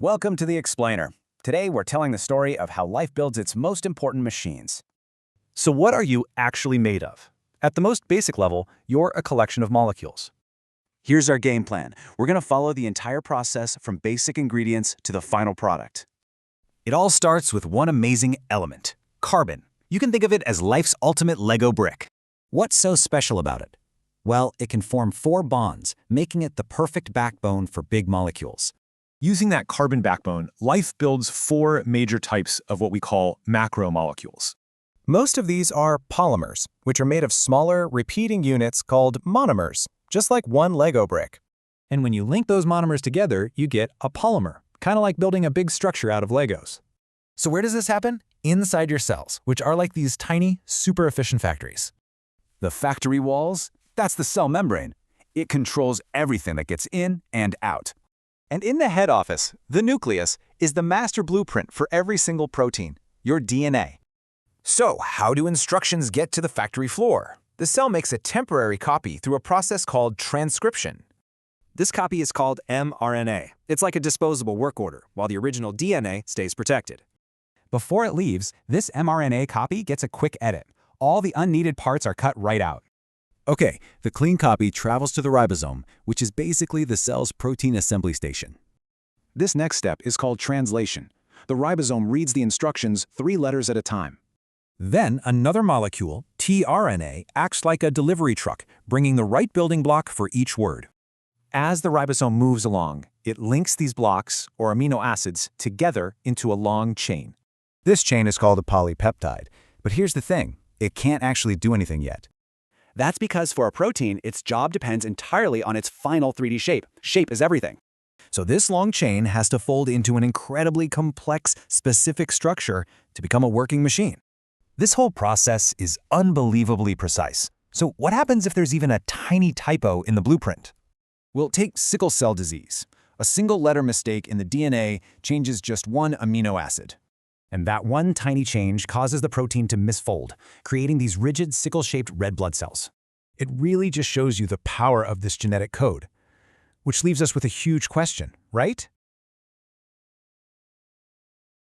Welcome to The Explainer. Today we're telling the story of how life builds its most important machines. So what are you actually made of? At the most basic level, you're a collection of molecules. Here's our game plan. We're going to follow the entire process from basic ingredients to the final product. It all starts with one amazing element, carbon. You can think of it as life's ultimate Lego brick. What's so special about it? Well, it can form 4 bonds, making it the perfect backbone for big molecules. Using that carbon backbone, life builds 4 major types of what we call macromolecules. Most of these are polymers, which are made of smaller, repeating units called monomers, just like one Lego brick. And when you link those monomers together, you get a polymer, kind of like building a big structure out of Legos. So where does this happen? Inside your cells, which are like these tiny, super efficient factories. The factory walls? That's the cell membrane. It controls everything that gets in and out. And in the head office, the nucleus, is the master blueprint for every single protein, your DNA. So, how do instructions get to the factory floor? The cell makes a temporary copy through a process called transcription. This copy is called mRNA. It's like a disposable work order, while the original DNA stays protected. Before it leaves, this mRNA copy gets a quick edit. All the unneeded parts are cut right out. Okay, the clean copy travels to the ribosome, which is basically the cell's protein assembly station. This next step is called translation. The ribosome reads the instructions 3 letters at a time. Then another molecule, tRNA, acts like a delivery truck, bringing the right building block for each word. As the ribosome moves along, it links these blocks, or amino acids, together into a long chain. This chain is called a polypeptide, but here's the thing, it can't actually do anything yet. That's because for a protein, its job depends entirely on its final 3D shape. Shape is everything. So this long chain has to fold into an incredibly complex, specific structure to become a working machine. This whole process is unbelievably precise. So what happens if there's even a tiny typo in the blueprint? We'll take sickle cell disease. A single letter mistake in the DNA changes just 1 amino acid. And that one tiny change causes the protein to misfold, creating these rigid sickle-shaped red blood cells. It really just shows you the power of this genetic code. Which leaves us with a huge question, right?